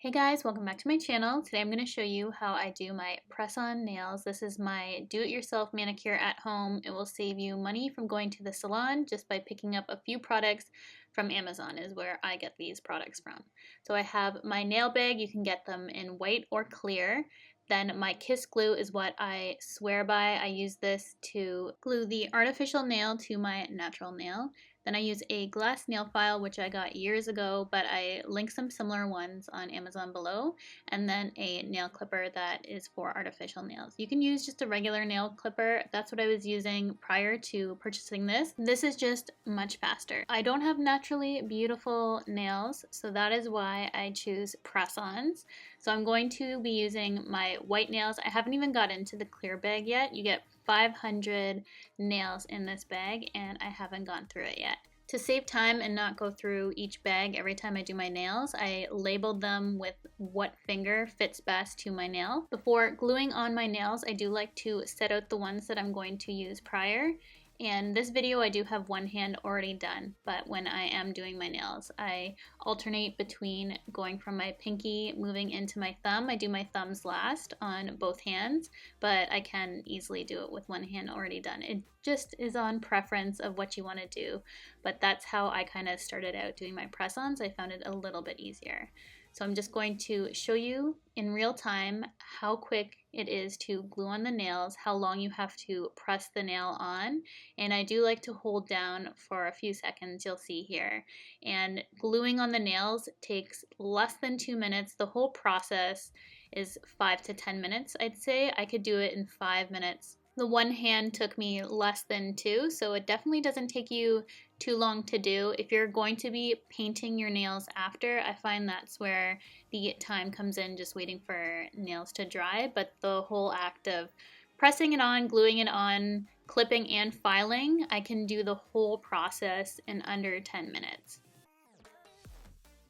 Hey guys, welcome back to my channel. Today I'm going to show you how I do my press-on nails. This is my do-it-yourself manicure at home. It will save you money from going to the salon just by picking up a few products from Amazon is where I get these products from. So I have my nail bag. You can get them in white or clear. Then my kiss glue is what I swear by. I use this to glue the artificial nail to my natural nail. Then I use a glass nail file, which I got years ago, but I link some similar ones on Amazon below, and then a nail clipper that is for artificial nails. You can use just a regular nail clipper. That's what I was using prior to purchasing this. This is just much faster. I don't have naturally beautiful nails, so that is why I choose press-ons. So I'm going to be using my white nails. I haven't even got into the clear bag yet. You get 500 nails in this bag and I haven't gone through it yet. To save time and not go through each bag every time I do my nails, I labeled them with what finger fits best to my nail. Before gluing on my nails, I do like to set out the ones that I'm going to use prior. And this video I do have one hand already done, but when I am doing my nails, I alternate between going from my pinky moving into my thumb. I do my thumbs last on both hands, but I can easily do it with one hand already done. It just is on preference of what you want to do, but that's how I kind of started out doing my press-ons. I found it a little bit easier. So I'm just going to show you in real time how quick it is to glue on the nails, how long you have to press the nail on, and I do like to hold down for a few seconds, you'll see here. And gluing on the nails takes less than 2 minutes. The whole process is 5 to 10 minutes, I'd say. I could do it in 5 minutes. The one hand took me less than 2, so it definitely doesn't take you too long to do. If you're going to be painting your nails after, I find that's where the time comes in, just waiting for nails to dry. But the whole act of pressing it on, gluing it on, clipping and filing, I can do the whole process in under 10 minutes.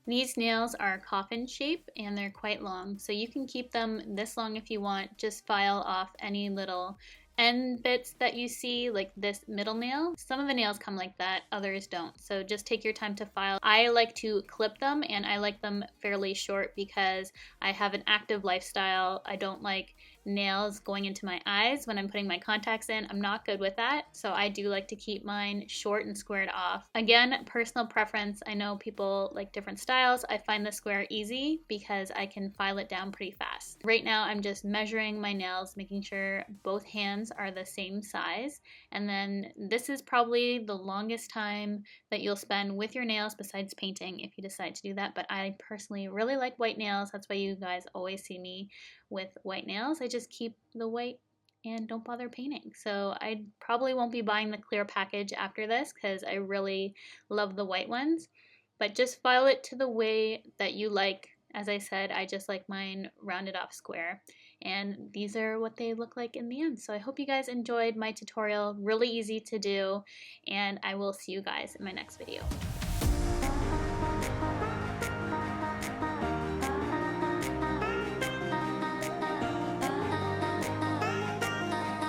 These nails are coffin shape and they're quite long, so you can keep them this long if you want. Just file off any little end bits that you see, like this middle nail. Some of the nails come like that, others don't, so just take your time to file. I like to clip them and I like them fairly short because I have an active lifestyle. I don't like nails going into my eyes when I'm putting my contacts in. I'm not good with that, so I do like to keep mine short and squared off. Again, personal preference. I know people like different styles. I find the square easy because I can file it down pretty fast. Right now I'm just measuring my nails, making sure both hands are the same size, and then this is probably the longest time that you'll spend with your nails besides painting if you decide to do that. But I personally really like white nails. That's why you guys always see me with white nails. I just keep the white and don't bother painting. So I probably won't be buying the clear package after this because I really love the white ones. But just file it to the way that you like. As I said, I just like mine rounded off square. And these are what they look like in the end. So I hope you guys enjoyed my tutorial. Really easy to do. And I will see you guys in my next video.